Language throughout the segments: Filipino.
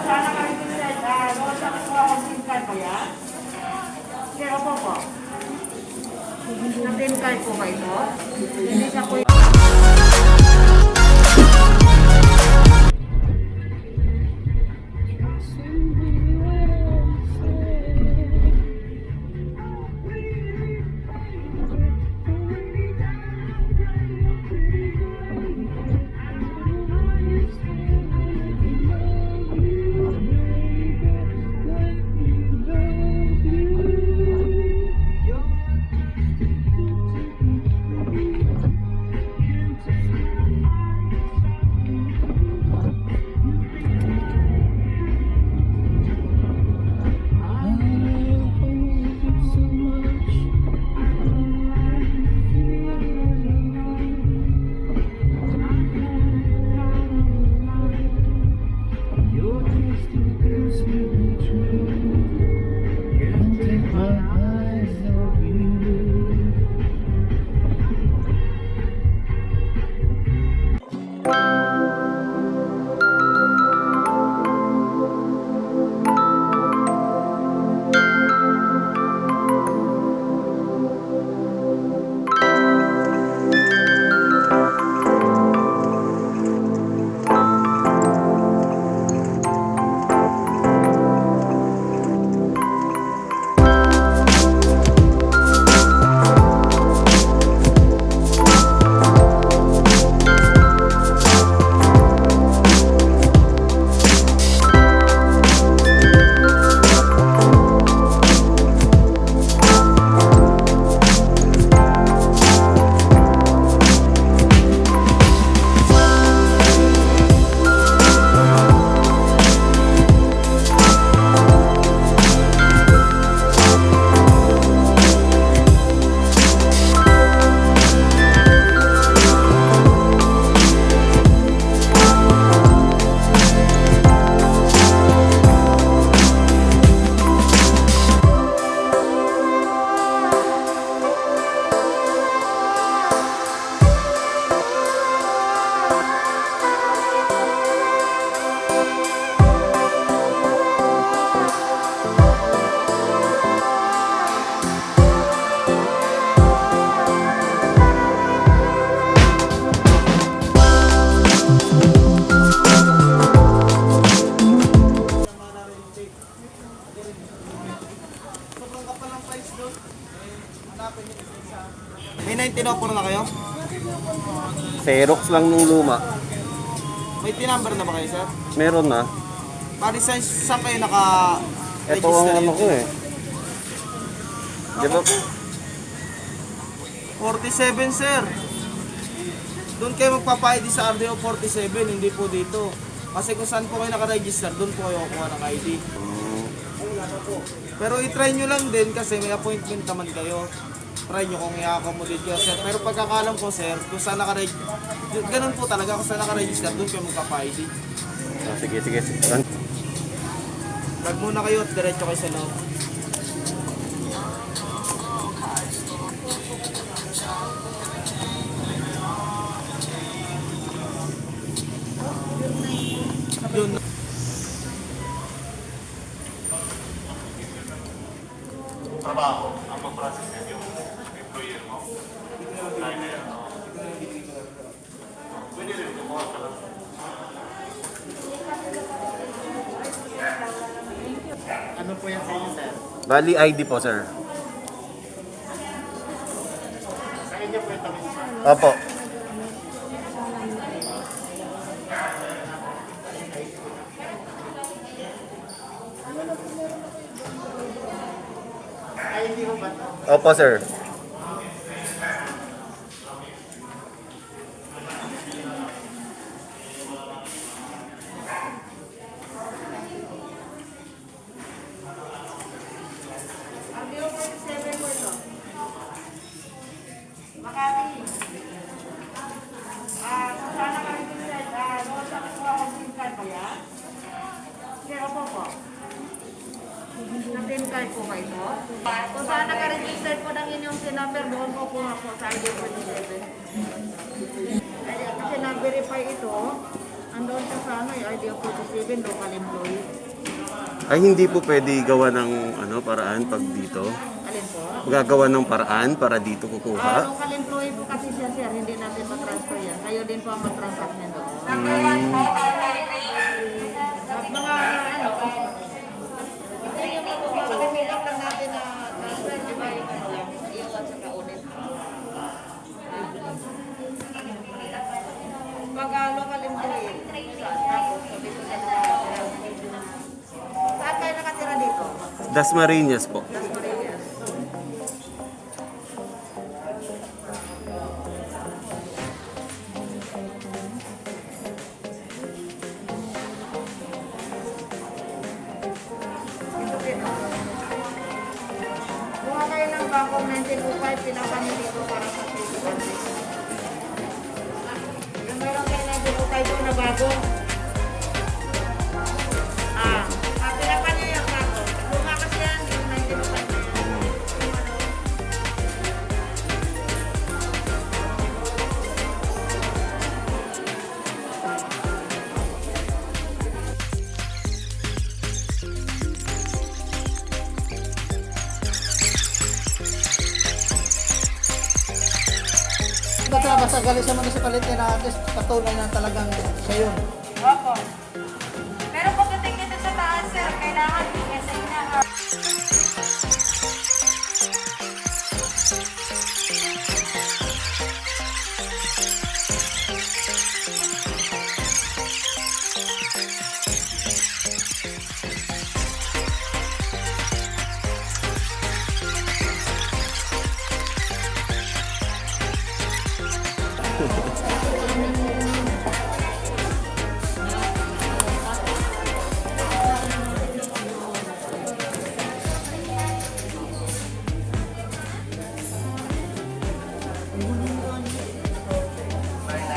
Sana kami pinilad, sa kuha kong SIM card ba yan? Pero po. Sa SIM card po ba ito? Hindi sa kuya. May 1904 na kayo? Xerox lang nung luma. May T-number na ba kayo, sir? Meron na. Pari saan kayo Ito ang naka-register ano ko eh. Di ba? 47, sir. Doon kayo magpapa-ID sa RDO 47, hindi po dito. Kasi kung saan po kayo naka-register, doon po kayo kukuha ng ID. Pero i-try nyo lang din kasi may appointment naman kayo. Try nyo kung i-accommodate kayo, sir. Pero pagkakalam ko, sir, kung saan naka-register, ganun po talaga, kung saan naka-register, doon kayo magpapa-ID. Sige. Tag muna kayo at diretso kayo sa loob. Yun. Trabaho ang mag-process ng yung employer mo. Pwede rin gumawa ka lang. Ano po yan sa inyo, sir? Bali ID po, sir. Sa inyo po ito, sir. Opo. Ay, hindi mo ba ito? Opo, sir. Makati. Sana kami pinilad, sa kuha kong SIM card ba yan? Pero po. Sa SIM card po ba ito? Kung saan naka-register po ng inyong SIM number, doon po kuha po sa ID 47. Kasi nag-verify ito, Andun siya sa ano, yung IDO 47, local employee. Ay, hindi po pwede gawa ng paraan pag dito. Alin po? Magagawa ng paraan para dito kukuha. Local employee po kasi siya, sir. Hindi natin matransfer yan. Kayo din po ang matransact niya doon. At mga ano, makakasilang lang natin na transfer, di ba yung ano lang, iwan sa kaunit. Pag local employee, tapos sabi ko sa nakatira. Saan kayo nakatira dito? Dasmariñas po. Las Marinas. Ito dito. Kuha kayo ng bangkong 1905, pinapanin dito para sa Facebook. Yung meron kayo 1905 doon na bago. Pinapanin yung bago. Luma kasi yan, yung 1905 na yan. Basta galing sa municipality na at least patunay na talagang siya yun. Opo. Pero pagdating dito sa taas, sir, kailangan kasi na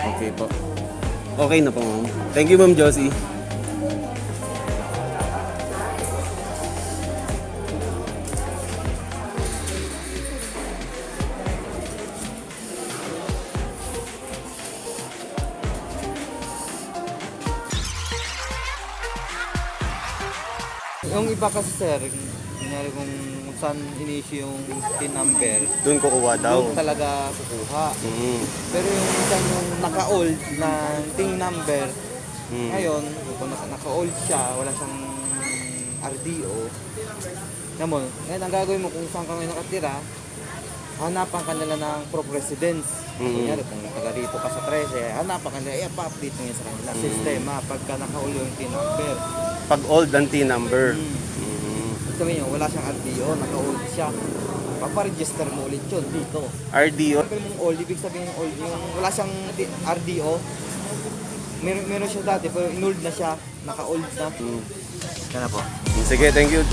Okay po. Okay na po, ma'am. Thank you, Ma'am Josie. Yung iba kasi sir, kunyari kung saan in-issue yung PIN number, Doon kukuha daw. doon talaga kukuha. Mm. Pero yung isang yung naka-old na PIN number, Mm. ngayon, kung naka-old siya, wala siyang RDO, naman, ngayon ang gagawin mo kung saan ka ngayon nakatira, hanapan ka nila ng proof residence. Kunyari, kung taga rito ka sa 13, hanapan ka nila, i-update mo yun sa kanila. Sistema, pagka naka-old yung PIN number. Pag old ang T number. Sabihin nyo, wala siyang RDO, naka-old siya. Paparegister mo ulit yun dito. RDO. Sabi mong old, ibig sabihin yung old, yung wala siyang RDO, meron siya dati, pero inold na siya, naka-old na. Kaya na po. Sige, thank you.